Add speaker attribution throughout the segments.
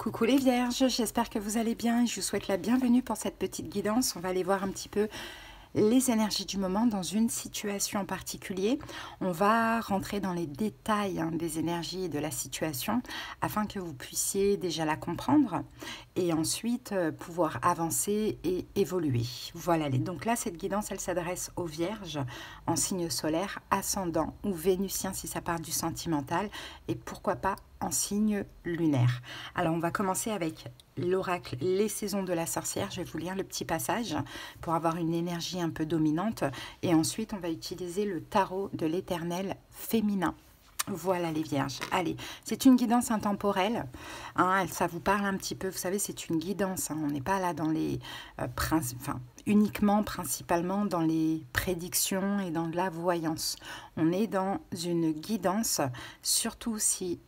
Speaker 1: Coucou les vierges, j'espère que vous allez bien et je vous souhaite la bienvenue pour cette petite guidance. On va aller voir un petit peu les énergies du moment dans une situation en particulier. On va rentrer dans les détails des énergies et de la situation afin que vous puissiez déjà la comprendre et ensuite pouvoir avancer et évoluer. Voilà, donc là cette guidance elle s'adresse aux vierges en signe solaire, ascendant ou vénusien si ça part du sentimental et pourquoi pas en signe lunaire. Alors on va commencer avec l'oracle Les Saisons de la Sorcière. Je vais vous lire le petit passage pour avoir une énergie un peu dominante et ensuite on va utiliser le tarot de l'Éternel féminin. Voilà les vierges. Allez, c'est une guidance intemporelle. Ça vous parle un petit peu. Vous savez, c'est une guidance. On n'est pas là dans les uniquement, principalement dans les prédictions et dans la voyance. On est dans une guidance, surtout si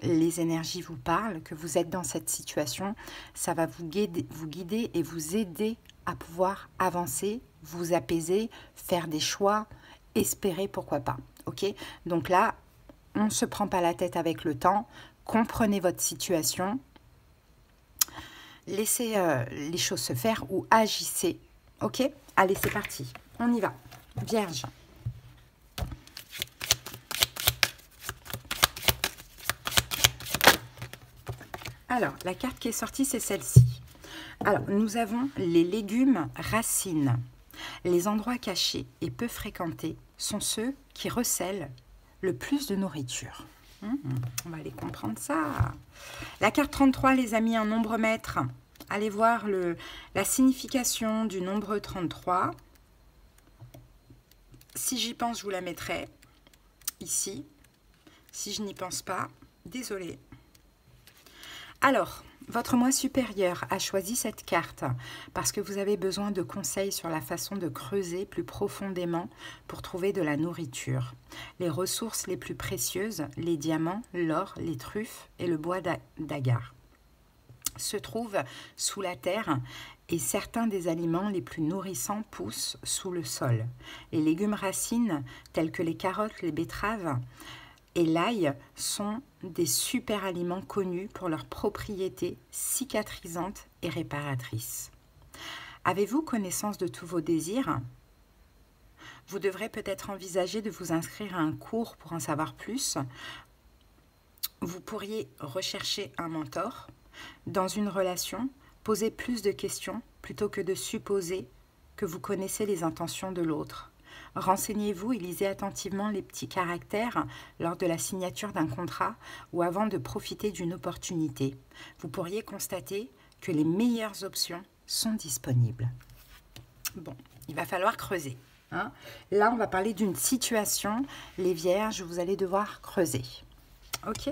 Speaker 1: les énergies vous parlent, que vous êtes dans cette situation, ça va vous guider et vous aider à pouvoir avancer, vous apaiser, faire des choix, espérer, pourquoi pas. Ok? Donc là, on ne se prend pas la tête avec le temps, comprenez votre situation, laissez les choses se faire ou agissez. Ok? Allez, c'est parti, on y va. Vierge. Alors, la carte qui est sortie, c'est celle-ci. Alors, nous avons les légumes racines. Les endroits cachés et peu fréquentés sont ceux qui recèlent le plus de nourriture. On va aller comprendre ça. La carte 33, les amis, un nombre maître. Allez voir la signification du nombre 33. Si j'y pense, je vous la mettrai ici. Si je n'y pense pas, désolée. Alors, votre moi supérieur a choisi cette carte parce que vous avez besoin de conseils sur la façon de creuser plus profondément pour trouver de la nourriture. Les ressources les plus précieuses, les diamants, l'or, les truffes et le bois d'agar se trouvent sous la terre et certains des aliments les plus nourrissants poussent sous le sol. Les légumes racines tels que les carottes, les betteraves et l'ail sont des super aliments connus pour leurs propriétés cicatrisantes et réparatrices. Avez-vous connaissance de tous vos désirs? Vous devrez peut-être envisager de vous inscrire à un cours pour en savoir plus. Vous pourriez rechercher un mentor. Dans une relation, posez plus de questions plutôt que de supposer que vous connaissez les intentions de l'autre. Renseignez-vous et lisez attentivement les petits caractères lors de la signature d'un contrat ou avant de profiter d'une opportunité. Vous pourriez constater que les meilleures options sont disponibles. Bon, il va falloir creuser. Là, on va parler d'une situation. Les vierges, vous allez devoir creuser. Ok?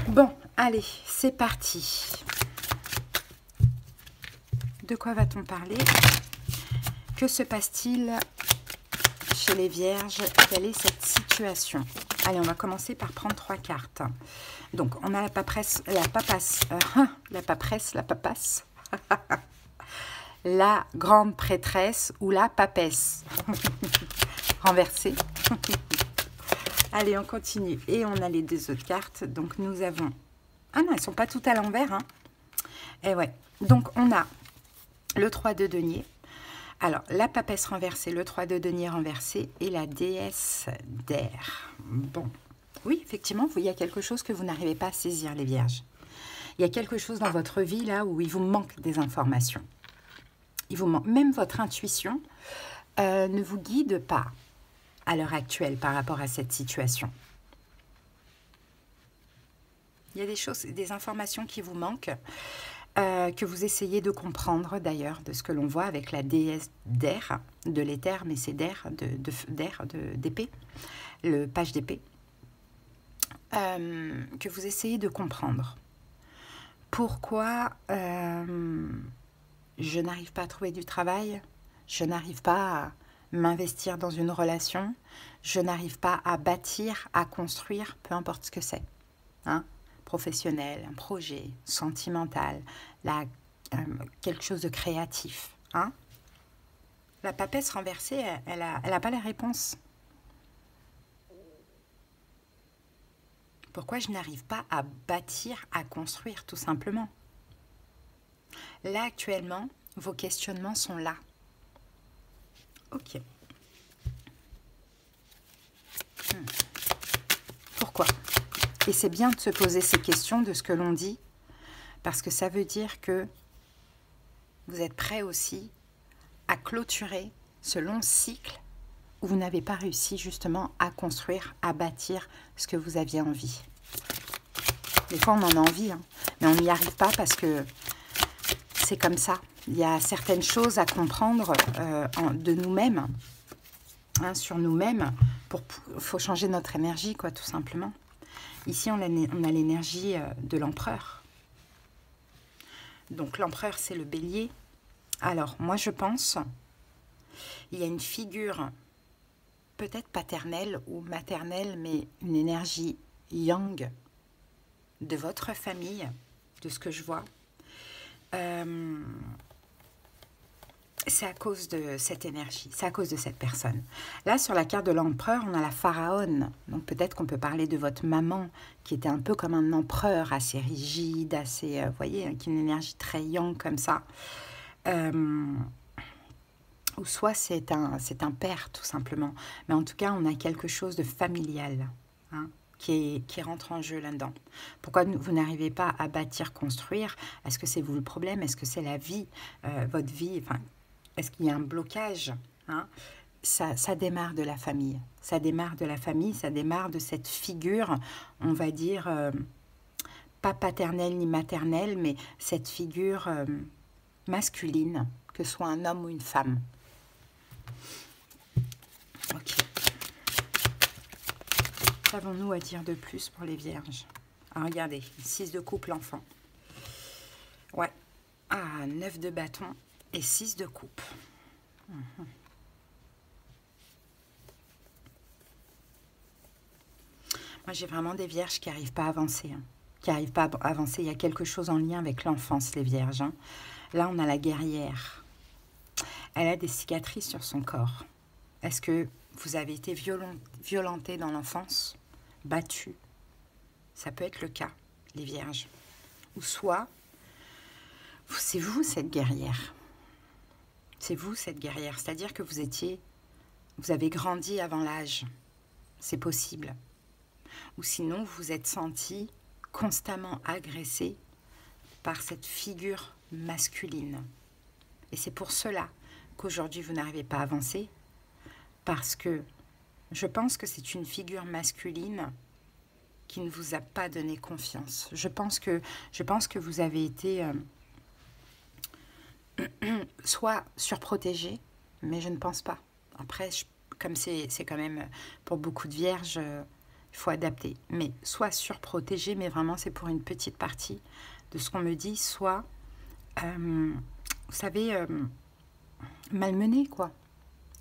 Speaker 1: Bon, allez, c'est parti. De quoi va-t-on parler? Que se passe-t-il chez les vierges? Quelle est cette situation? Allez, on va commencer par prendre 3 cartes. Donc, on a la paperesse, la grande prêtresse ou la papesse. Renversée. Allez, on continue. Et on a les 2 autres cartes. Donc, nous avons... Ah non, elles ne sont pas toutes à l'envers. Et ouais. Donc, on a le 3 de denier. Alors, la papesse renversée, le 3 de denier renversé et la déesse d'air. Bon, oui, effectivement, il y a quelque chose que vous n'arrivez pas à saisir, les vierges. Il y a quelque chose dans votre vie, là, où il vous manque des informations. Il vous manque, même votre intuition ne vous guide pas à l'heure actuelle par rapport à cette situation. Il y a des choses, des informations qui vous manquent. Que vous essayez de comprendre d'ailleurs de ce que l'on voit avec la déesse d'air, de l'éther, mais c'est d'air, d'épée, le page d'épée, que vous essayez de comprendre. Pourquoi je n'arrive pas à trouver du travail, je n'arrive pas à m'investir dans une relation, je n'arrive pas à bâtir, à construire, peu importe ce que c'est, professionnel, un projet, sentimental, quelque chose de créatif. La papesse renversée, elle a pas la réponse. Pourquoi je n'arrive pas à bâtir, à construire, tout simplement? Là, actuellement, vos questionnements sont là. Ok. Pourquoi? Et c'est bien de se poser ces questions de ce que l'on dit, parce que ça veut dire que vous êtes prêt aussi à clôturer ce long cycle où vous n'avez pas réussi justement à construire, à bâtir ce que vous aviez envie. Des fois, on en a envie, hein, mais on n'y arrive pas parce que c'est comme ça. Il y a certaines choses à comprendre de nous-mêmes, hein, sur nous-mêmes. Il faut changer notre énergie, quoi, tout simplement. Ici, on a l'énergie de l'empereur. Donc, l'empereur, c'est le bélier. Alors, moi, je pense, il y a une figure peut-être paternelle ou maternelle, mais une énergie yang de votre famille, de ce que je vois. C'est à cause de cette énergie, c'est à cause de cette personne. Là, sur la carte de l'empereur, on a la pharaone. Donc peut-être qu'on peut parler de votre maman, qui était un peu comme un empereur, assez rigide, assez, vous voyez, avec une énergie très yang comme ça. Ou soit c'est un père, tout simplement. Mais en tout cas, on a quelque chose de familial, hein, qui rentre en jeu là-dedans. Pourquoi vous n'arrivez pas à bâtir, construire? Est-ce que c'est vous le problème? Est-ce que c'est la vie, votre vie? Enfin, est-ce qu'il y a un blocage, hein? Ça démarre de la famille. Ça démarre de la famille, ça démarre de cette figure, on va dire, pas paternelle ni maternelle, mais cette figure masculine, que ce soit un homme ou une femme. Ok. Qu'avons-nous à dire de plus pour les vierges? Ah, regardez, 6 de coupe, l'enfant. Ouais. Ah, 9 de bâton et 6 de coupe. Moi, j'ai vraiment des vierges qui n'arrivent pas à avancer. Hein. Qui n'arrivent pas à avancer. Il y a quelque chose en lien avec l'enfance, les vierges. Hein. Là, on a la guerrière. Elle a des cicatrices sur son corps. Est-ce que vous avez été violenté dans l'enfance, battu? Ça peut être le cas, les vierges. Ou soit, c'est vous cette guerrière. C'est vous cette guerrière. C'est-à-dire que vous avez grandi avant l'âge. C'est possible. Ou sinon, vous vous êtes senti constamment agressé par cette figure masculine. Et c'est pour cela qu'aujourd'hui, vous n'arrivez pas à avancer. Parce que je pense que c'est une figure masculine qui ne vous a pas donné confiance. Je pense que vous avez été soit surprotégé, mais je ne pense pas. Après, comme c'est quand même pour beaucoup de vierges, il faut adapter. Mais soit surprotégé, mais vraiment c'est pour une petite partie de ce qu'on me dit, soit, vous savez, malmené, quoi.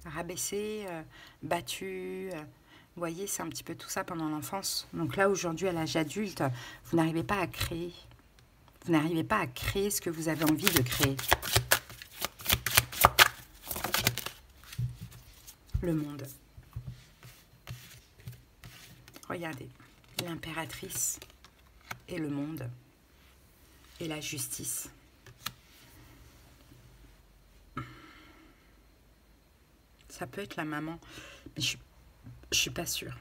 Speaker 1: Rabaissé, battu, vous voyez, c'est un petit peu tout ça pendant l'enfance. Donc là, aujourd'hui, à l'âge adulte, vous n'arrivez pas à créer. Vous n'arrivez pas à créer ce que vous avez envie de créer. Le monde. Regardez, l'impératrice et le monde et la justice. Ça peut être la maman, mais je suis pas sûre.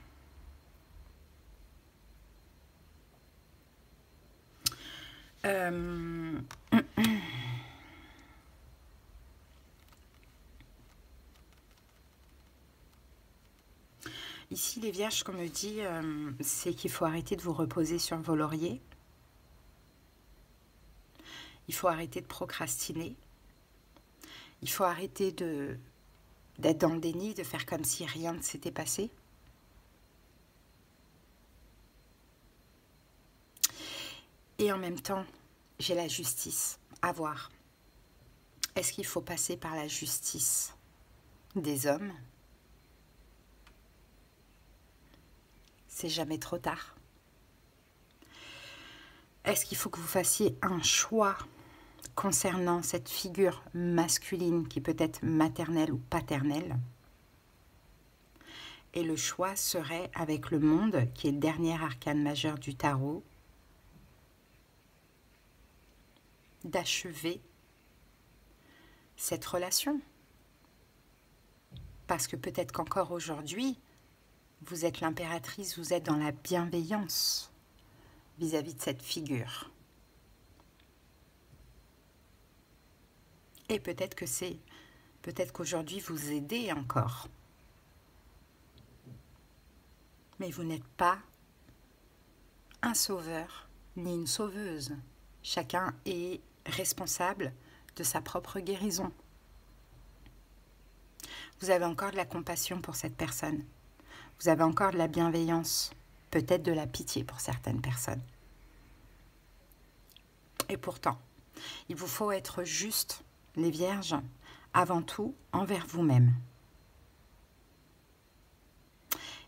Speaker 1: Ici, les vierges, qu'on me dit, c'est qu'il faut arrêter de vous reposer sur vos lauriers. Il faut arrêter de procrastiner. Il faut arrêter d'être dans le déni, de faire comme si rien ne s'était passé. Et en même temps, j'ai la justice à voir. Est-ce qu'il faut passer par la justice des hommes? C'est jamais trop tard. Est-ce qu'il faut que vous fassiez un choix concernant cette figure masculine qui peut être maternelle ou paternelle? Et le choix serait avec le monde, qui est le dernier arcane majeur du tarot, d'achever cette relation. Parce que peut-être qu'encore aujourd'hui, vous êtes l'impératrice, vous êtes dans la bienveillance vis-à-vis de cette figure. Et peut-être qu'aujourd'hui vous aidez encore. Mais vous n'êtes pas un sauveur ni une sauveuse. Chacun est responsable de sa propre guérison. Vous avez encore de la compassion pour cette personne. Vous avez encore de la bienveillance, peut-être de la pitié pour certaines personnes. Et pourtant, il vous faut être juste, les vierges, avant tout envers vous-même.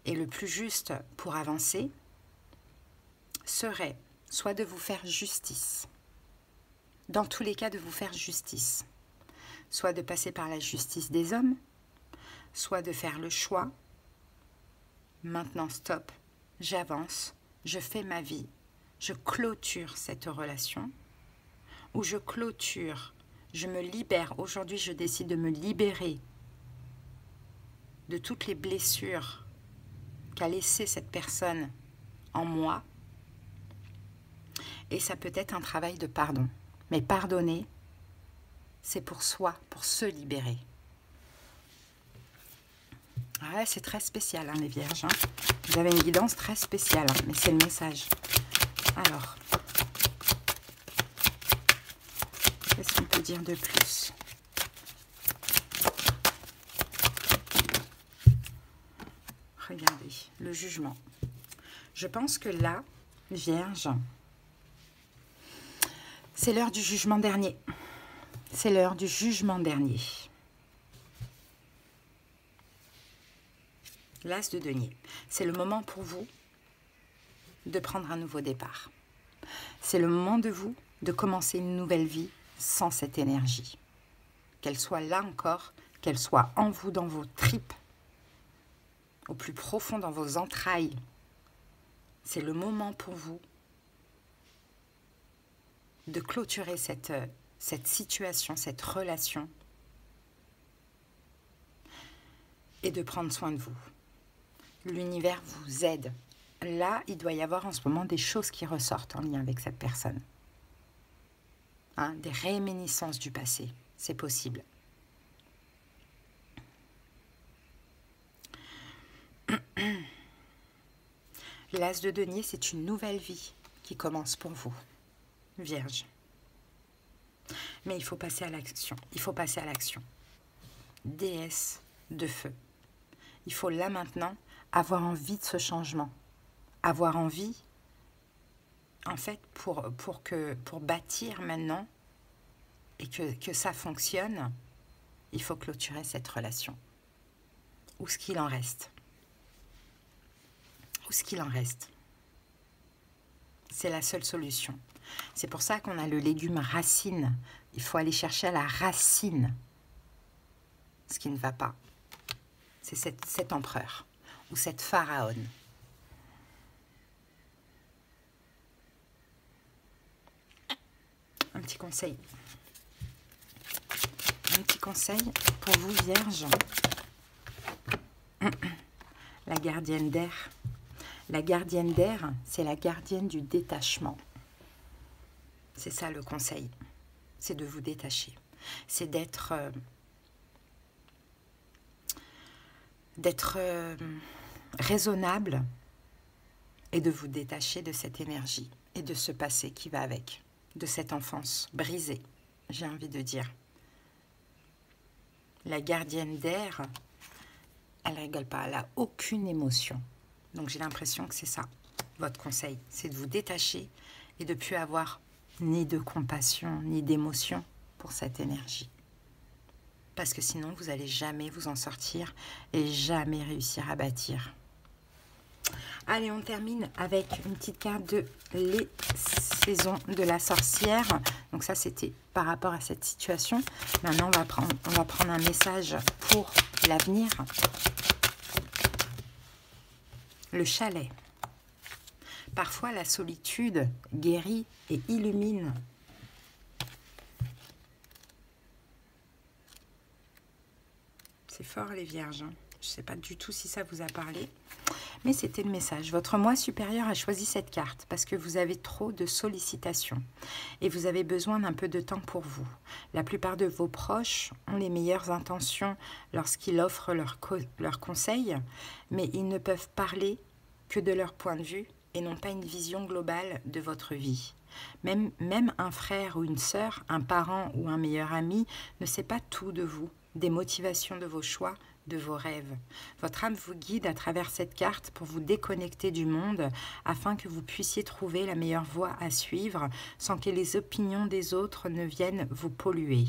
Speaker 1: Et le plus juste pour avancer serait soit de vous faire justice, dans tous les cas de vous faire justice, soit de passer par la justice des hommes, soit de faire le choix, maintenant stop, j'avance, je fais ma vie, je clôture cette relation, ou je clôture, je me libère, aujourd'hui je décide de me libérer de toutes les blessures qu'a laissé cette personne en moi. Et ça peut être un travail de pardon. Mais pardonner, c'est pour soi, pour se libérer. Ouais, c'est très spécial, hein, les vierges. Hein. Vous avez une guidance très spéciale, hein, mais c'est le message. Alors, qu'est-ce qu'on peut dire de plus ? Regardez, le jugement. Je pense que là, vierge, c'est l'heure du jugement dernier. C'est l'heure du jugement dernier. L'as de denier. C'est le moment pour vous de prendre un nouveau départ. C'est le moment de vous de commencer une nouvelle vie sans cette énergie. Qu'elle soit là encore, qu'elle soit en vous, dans vos tripes, au plus profond dans vos entrailles. C'est le moment pour vous de clôturer cette situation, cette relation et de prendre soin de vous. L'univers vous aide. Là, il doit y avoir en ce moment des choses qui ressortent en lien avec cette personne. Hein, des réminiscences du passé, c'est possible. L'as de denier, c'est une nouvelle vie qui commence pour vous, Vierge. Mais il faut passer à l'action. Il faut passer à l'action. Déesse de feu. Il faut là maintenant avoir envie de ce changement. Avoir envie, en fait, pour bâtir maintenant et que ça fonctionne, il faut clôturer cette relation. Ou ce qu'il en reste. Ou ce qu'il en reste. C'est la seule solution. C'est pour ça qu'on a le légume racine. Il faut aller chercher à la racine ce qui ne va pas. C'est cet empereur ou cette pharaone. Un petit conseil. Un petit conseil pour vous, Vierge. La gardienne d'air. La gardienne d'air, c'est la gardienne du détachement. C'est ça le conseil. C'est de vous détacher. C'est d'être raisonnable et de vous détacher de cette énergie et de ce passé qui va avec, de cette enfance brisée, j'ai envie de dire. La gardienne d'air, elle ne rigole pas, elle n'a aucune émotion. Donc j'ai l'impression que c'est ça, votre conseil, c'est de vous détacher et de ne plus avoir ni de compassion, ni d'émotion pour cette énergie. Parce que sinon, vous n'allez jamais vous en sortir et jamais réussir à bâtir. Allez, on termine avec une petite carte de les saisons de la sorcière. Donc ça, c'était par rapport à cette situation. Maintenant, on va prendre un message pour l'avenir. Le chalet. Parfois, la solitude guérit et illumine. C'est fort, les vierges. Je ne sais pas du tout si ça vous a parlé, mais c'était le message. Votre moi supérieur a choisi cette carte parce que vous avez trop de sollicitations et vous avez besoin d'un peu de temps pour vous. La plupart de vos proches ont les meilleures intentions lorsqu'ils offrent leurs conseils, mais ils ne peuvent parler que de leur point de vue et n'ont pas une vision globale de votre vie. Même un frère ou une sœur, un parent ou un meilleur ami ne sait pas tout de vous, des motivations de vos choix, de vos rêves. Votre âme vous guide à travers cette carte pour vous déconnecter du monde afin que vous puissiez trouver la meilleure voie à suivre sans que les opinions des autres ne viennent vous polluer.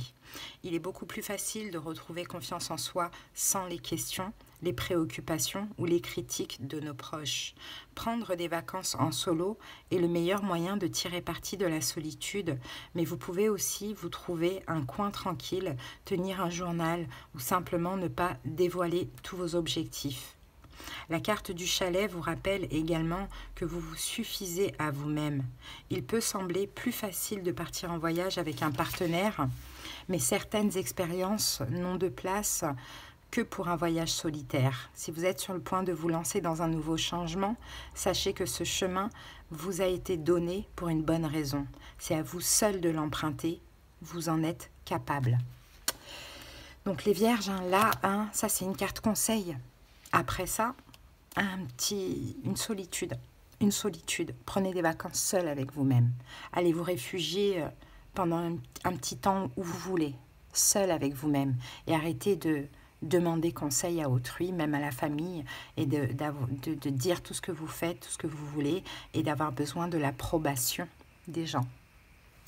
Speaker 1: Il est beaucoup plus facile de retrouver confiance en soi sans les questions, les préoccupations ou les critiques de nos proches. Prendre des vacances en solo est le meilleur moyen de tirer parti de la solitude, mais vous pouvez aussi vous trouver un coin tranquille, tenir un journal ou simplement ne pas dévoiler tous vos objectifs. La carte du chalet vous rappelle également que vous vous suffisez à vous-même. Il peut sembler plus facile de partir en voyage avec un partenaire, mais certaines expériences n'ont de place que pour un voyage solitaire. Si vous êtes sur le point de vous lancer dans un nouveau changement, sachez que ce chemin vous a été donné pour une bonne raison. C'est à vous seul de l'emprunter, vous en êtes capable. Donc les vierges, là, ça c'est une carte conseil. Après ça, une solitude. Une solitude. Prenez des vacances seul avec vous-même. Allez vous réfugier pendant un petit temps où vous voulez, seul avec vous-même. Et arrêtez de demander conseil à autrui, même à la famille, et de dire tout ce que vous faites, tout ce que vous voulez, et d'avoir besoin de l'approbation des gens.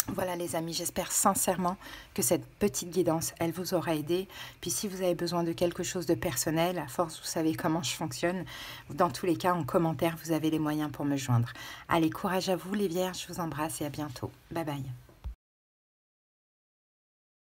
Speaker 1: Voilà les amis, j'espère sincèrement que cette petite guidance, elle vous aura aidé. Puis si vous avez besoin de quelque chose de personnel, à force vous savez comment je fonctionne, dans tous les cas en commentaire vous avez les moyens pour me joindre. Allez, courage à vous les vierges, je vous embrasse et à bientôt. Bye bye.